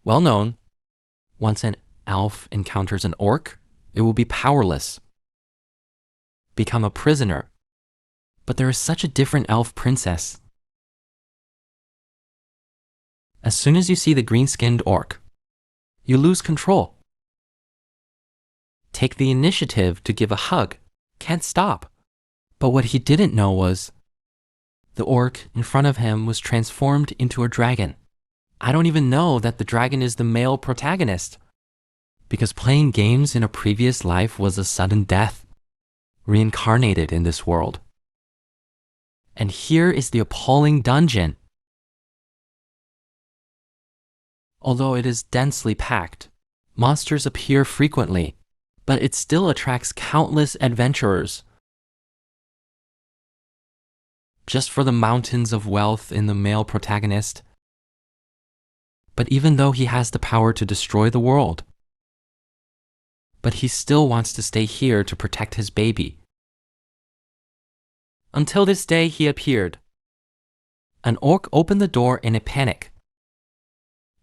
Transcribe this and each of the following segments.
Well known. Once an elf encounters an orc, it will be powerless, become a prisoner. But there is such a different elf princess. As soon as you see the green-skinned orc, you lose control. Take the initiative to give a hug. Can't stop. But what he didn't know was the orc in front of him was transformed into a dragon. I don't even know that the dragon is the male protagonist, because playing games in a previous life was a sudden death, reincarnated in this world. And here is the appalling dungeon. Although it is densely packed, monsters appear frequently, but it still attracts countless adventurers. Just for the mountains of wealth in the male protagonist. But even though he has the power to destroy the world, but he still wants to stay here to protect his baby. Until this day he appeared. An orc opened the door in a panic.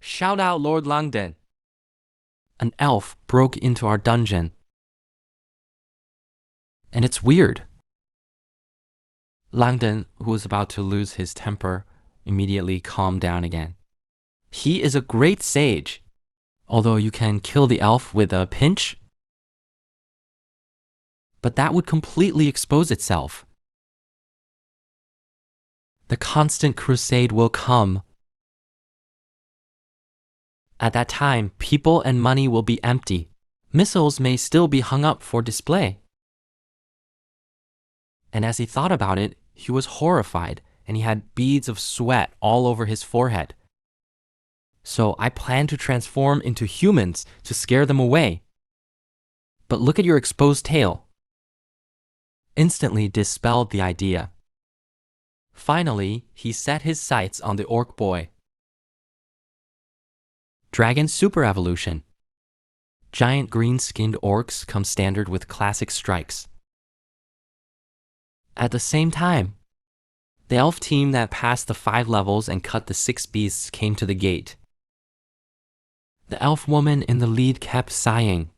Shout out, Lord Langdon. An elf broke into our dungeon. And it's weird. Langdon, who was about to lose his temper, immediately calmed down again. He is a great sage, although you can kill the elf with a pinch. But that would completely expose itself. The constant crusade will come. At that time, people and money will be empty. Missiles may still be hung up for display. And as he thought about it, he was horrified, and he had beads of sweat all over his forehead. So I plan to transform into humans to scare them away. But look at your exposed tail. Instantly dispelled the idea. Finally, he set his sights on the orc boy. Dragon Super Evolution. Giant green-skinned orcs come standard with classic strikes. At the same time, the elf team that passed the 5 levels and cut the 6 beasts came to the gate. The elf woman in the lead kept sighing.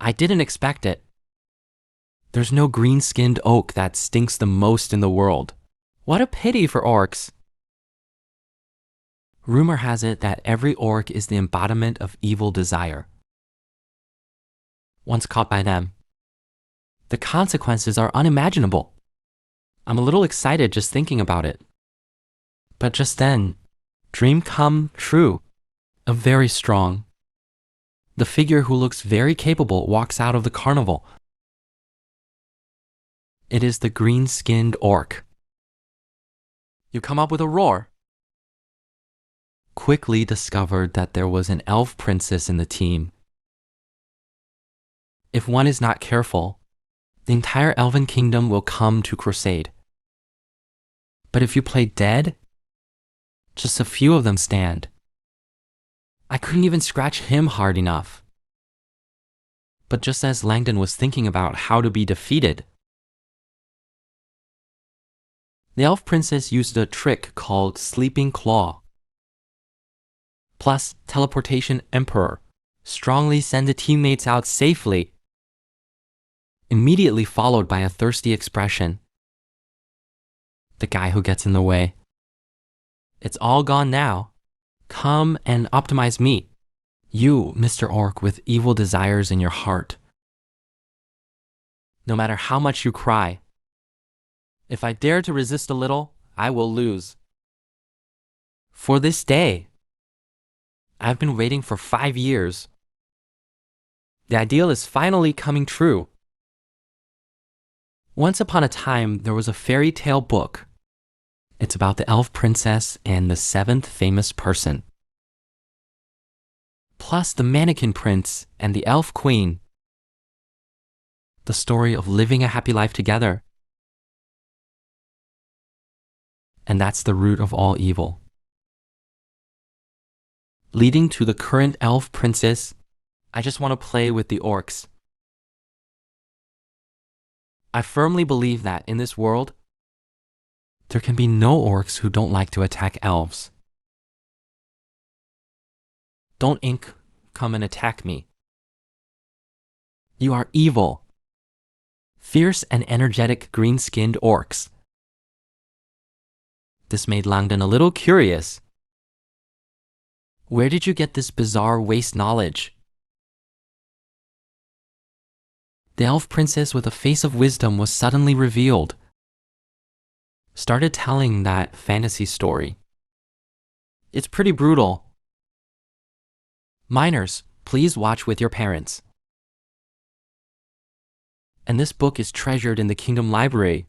I didn't expect it. There's no green-skinned oak that stinks the most in the world. What a pity for orcs. Rumor has it that every orc is the embodiment of evil desire. Once caught by them, the consequences are unimaginable. I'm a little excited just thinking about it. But just then, dream come true. A very strong. The figure who looks very capable walks out of the carnival. It is the green-skinned orc. You come up with a roar. Quickly discovered that there was an elf princess in the team. If one is not careful, the entire elven kingdom will come to crusade. But if you play dead, just a few of them stand. I couldn't even scratch him hard enough. But just as Langdon was thinking about how to be defeated, the elf princess used a trick called Sleeping Claw. Plus, Teleportation Emperor. Strongly send the teammates out safely. Immediately followed by a thirsty expression. The guy who gets in the way. It's all gone now. Come and optimize me. You, Mr. Orc, with evil desires in your heart. No matter how much you cry, if I dare to resist a little, I will lose. For this day, I've been waiting for 5 years. The ideal is finally coming true. Once upon a time, there was a fairy tale book. It's about the elf princess and the 7th famous person. Plus the mannequin prince and the elf queen. The story of living a happy life together. And that's the root of all evil. Leading to the current elf princess, I just want to play with the orcs. I firmly believe that in this world, there can be no orcs who don't like to attack elves. Don't ink come and attack me. You are evil. Fierce and energetic green-skinned orcs. This made Langdon a little curious. Where did you get this bizarre waste knowledge? The elf princess with a face of wisdom was suddenly revealed. Started telling that fantasy story. It's pretty brutal. Minors, please watch with your parents. And this book is treasured in the Kingdom Library.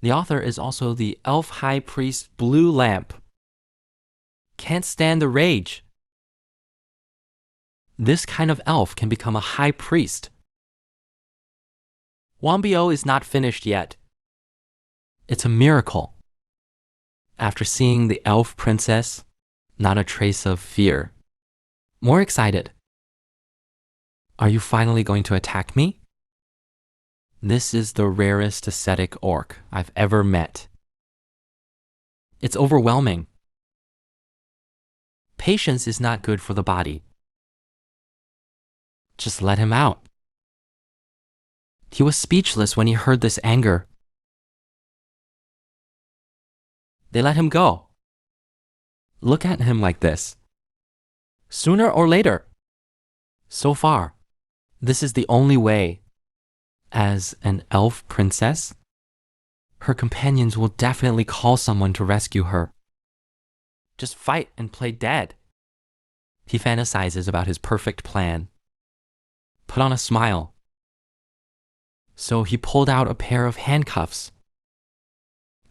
The author is also the elf high priest Blue Lamp. Can't stand the rage. This kind of elf can become a high priest. Wambio is not finished yet. It's a miracle. After seeing the elf princess, not a trace of fear. More excited. Are you finally going to attack me? This is the rarest ascetic orc I've ever met. It's overwhelming. Patience is not good for the body. Just let him out. He was speechless when he heard this anger. They let him go. Look at him like this. Sooner or later. So far, this is the only way. As an elf princess, her companions will definitely call someone to rescue her. Just fight and play dead. He fantasizes about his perfect plan. Put on a smile. So he pulled out a pair of handcuffs.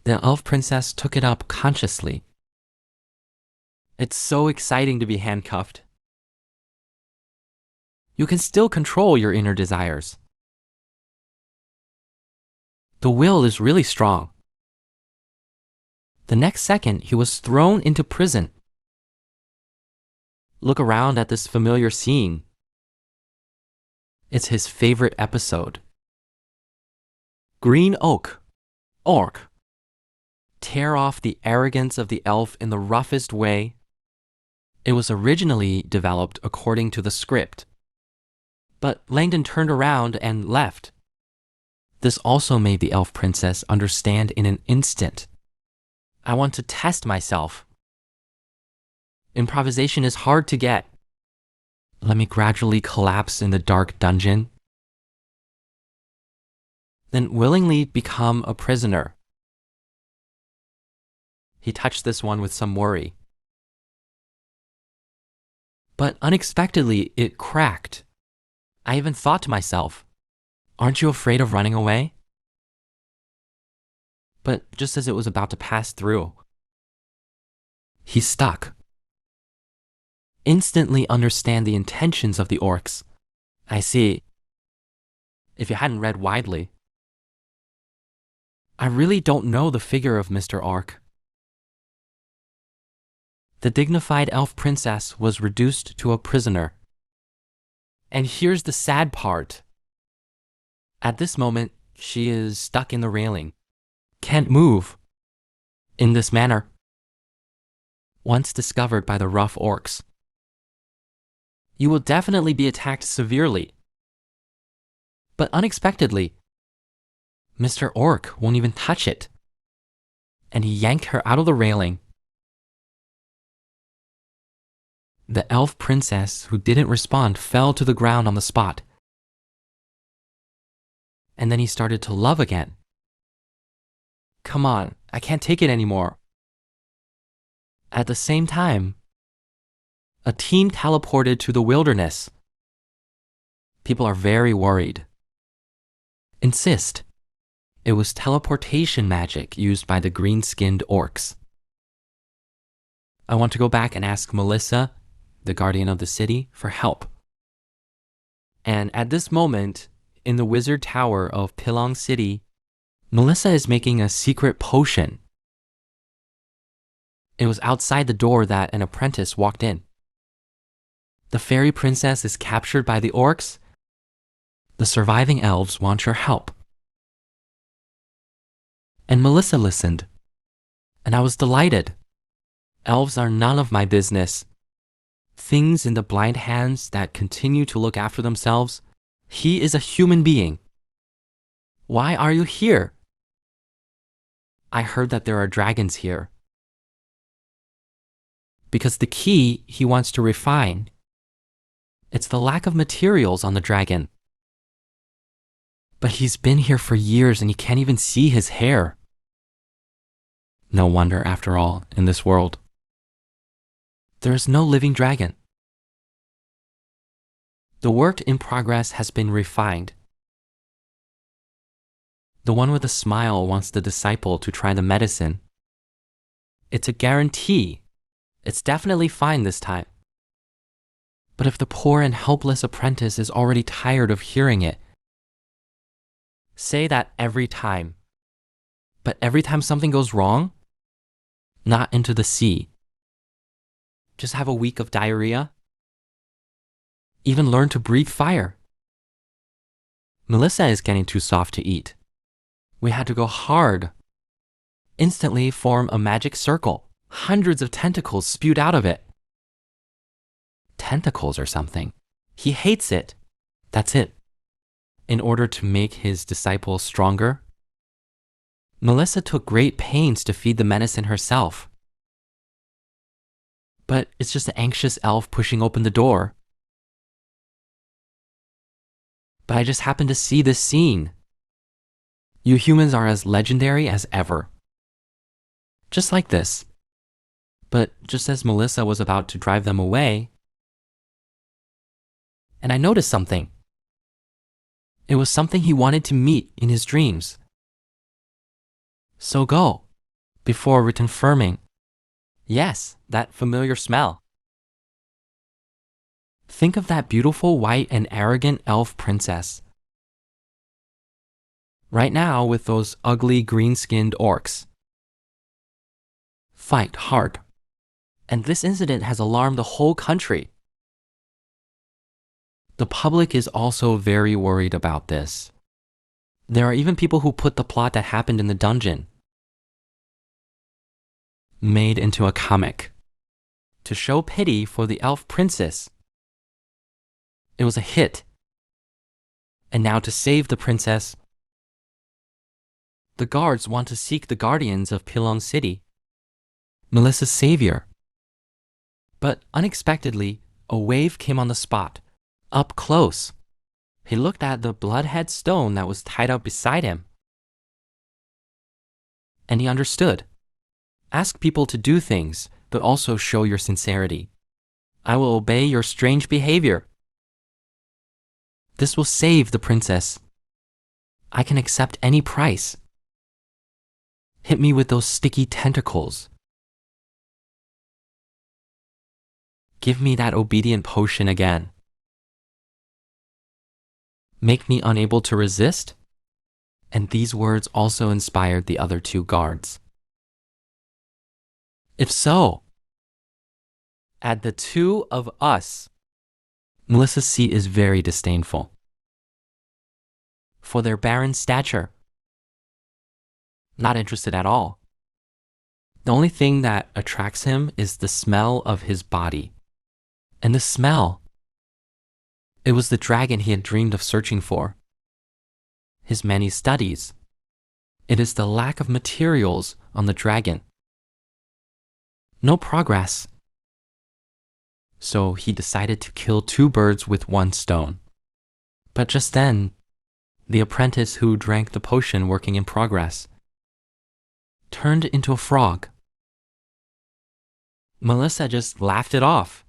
The elf princess took it up consciously. It's so exciting to be handcuffed. You can still control your inner desires. The will is really strong. The next second, he was thrown into prison. Look around at this familiar scene. It's his favorite episode. Green Oak, Orc. Tear off the arrogance of the elf in the roughest way. It was originally developed according to the script. But Langdon turned around and left. This also made the elf princess understand in an instant. I want to test myself. Improvisation is hard to get. Let me gradually collapse in the dark dungeon. Then willingly become a prisoner. He touched this one with some worry. But unexpectedly, it cracked. I even thought to myself, aren't you afraid of running away? But just as it was about to pass through, he stuck. Instantly understand the intentions of the orcs. I see. If you hadn't read widely. I really don't know the figure of Mr. Orc. The dignified elf princess was reduced to a prisoner. And here's the sad part. At this moment, she is stuck in the railing. Can't move. In this manner. Once discovered by the rough orcs. You will definitely be attacked severely. But unexpectedly, Mr. Orc won't even touch it. And he yanked her out of the railing. The elf princess who didn't respond fell to the ground on the spot. And then he started to love again. Come on, I can't take it anymore. At the same time, a team teleported to the wilderness. People are very worried. Insist. It was teleportation magic used by the green-skinned orcs. I want to go back and ask Melissa, the guardian of the city, for help. And at this moment, in the wizard tower of Pilong City, Melissa is making a secret potion. It was outside the door that an apprentice walked in. The fairy princess is captured by the orcs. The surviving elves want your help. And Melissa listened, and I was delighted. Elves are none of my business. Things in the blind hands that continue to look after themselves. He is a human being. Why are you here? I heard that there are dragons here. Because the key he wants to refine. It's the lack of materials on the dragon. But he's been here for years and you can't even see his hair. No wonder, after all, in this world. There is no living dragon. The work in progress has been refined. The one with a smile wants the disciple to try the medicine. It's a guarantee. It's definitely fine this time. But if the poor and helpless apprentice is already tired of hearing it, say that every time. But every time something goes wrong, not into the sea. Just have a week of diarrhea. Even learn to breathe fire. Melissa is getting too soft to eat. We had to go hard. Instantly form a magic circle. Hundreds of tentacles spewed out of it. Tentacles or something. He hates it. That's it. In order to make his disciple stronger, Melissa took great pains to feed the medicine herself. But it's just an anxious elf pushing open the door. But I just happened to see this scene. You humans are as legendary as ever. Just like this. But just as Melissa was about to drive them away, and I noticed something. It was something he wanted to meet in his dreams. So go, before reconfirming. Yes, that familiar smell. Think of that beautiful white and arrogant elf princess. Right now with those ugly green-skinned orcs. Fight hard. And this incident has alarmed the whole country. The public is also very worried about this. There are even people who put the plot that happened in the dungeon made into a comic to show pity for the elf princess. It was a hit. And now to save the princess, the guards want to seek the guardians of Pilong City, Melissa's savior. But unexpectedly, a wave came on the spot, up close. He looked at the bloodhead stone that was tied up beside him. And he understood. Ask people to do things, but also show your sincerity. I will obey your strange behavior. This will save the princess. I can accept any price. Hit me with those sticky tentacles. Give me that obedient potion again. Make me unable to resist? And these words also inspired the other two guards. If so, add the two of us. Melissa's seat is very disdainful. For their barren stature. Not interested at all. The only thing that attracts him is the smell of his body. And the smell, it was the dragon he had dreamed of searching for. His many studies. It is the lack of materials on the dragon. No progress. So he decided to kill two birds with one stone. But just then, the apprentice who drank the potion working in progress turned into a frog. Melissa just laughed it off.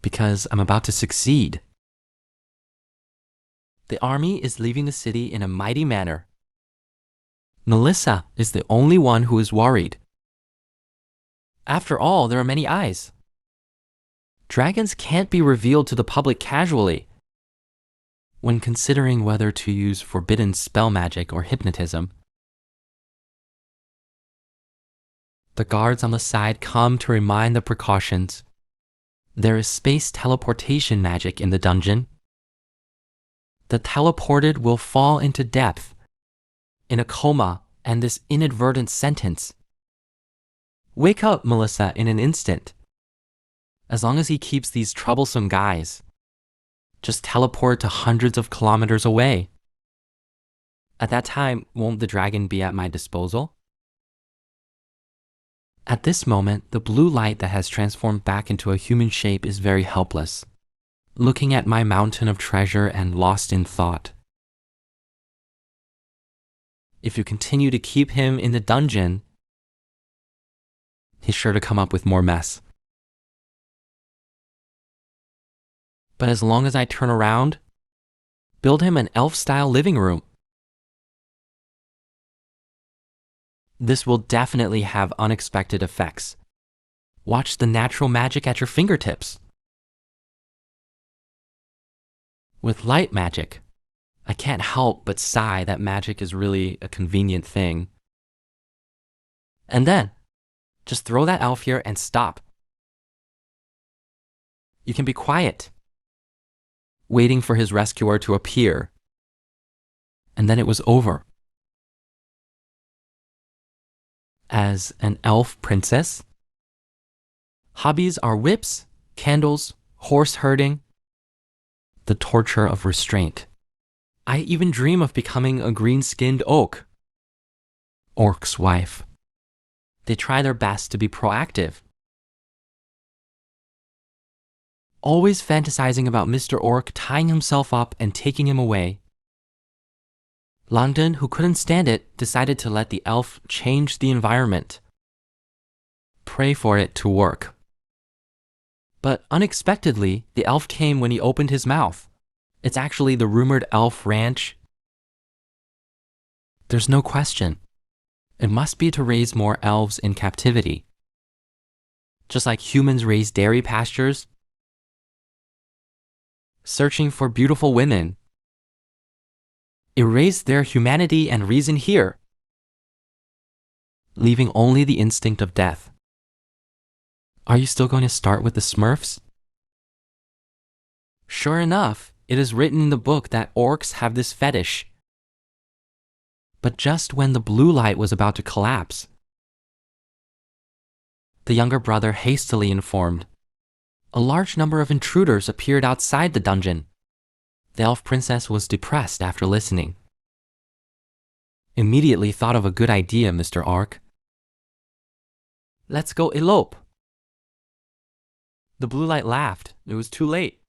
Because I'm about to succeed. The army is leaving the city in a mighty manner. Melissa is the only one who is worried. After all, there are many eyes. Dragons can't be revealed to the public casually. When considering whether to use forbidden spell magic or hypnotism, the guards on the side come to remind the precautions. There is space teleportation magic in the dungeon. The teleported will fall into depth, in a coma, and this inadvertent sentence Wake up, Melissa, in an instant. As long as he keeps these troublesome guys, just teleport to hundreds of kilometers away. At that time, won't the dragon be at my disposal? At this moment, the blue light that has transformed back into a human shape is very helpless, looking at my mountain of treasure and lost in thought. If you continue to keep him in the dungeon, he's sure to come up with more mess. But as long as I turn around, build him an elf-style living room. This will definitely have unexpected effects. Watch the natural magic at your fingertips. With light magic, I can't help but sigh that magic is really a convenient thing. And then, just throw that elf here and stop. You can be quiet, waiting for his rescuer to appear. And then it was over. As an elf princess, hobbies are whips, candles, horse herding, the torture of restraint. I even dream of becoming a green-skinned oak. Orc's wife. They try their best to be proactive, always fantasizing about Mr. Orc tying himself up and taking him away. Langdon, who couldn't stand it, decided to let the elf change the environment. Pray for it to work. But unexpectedly, the elf came when he opened his mouth. It's actually the rumored elf ranch. There's no question. It must be to raise more elves in captivity. Just like humans raise dairy pastures, searching for beautiful women, erase their humanity and reason here, leaving only the instinct of death. Are you still going to start with the Smurfs? Sure enough, it is written in the book that orcs have this fetish. But just when the blue light was about to collapse, the younger brother hastily informed. A large number of intruders appeared outside the dungeon. The elf princess was depressed after listening. Immediately thought of a good idea, Mr. Orc. Let's go elope. The blue light laughed. It was too late.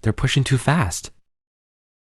They're pushing too fast.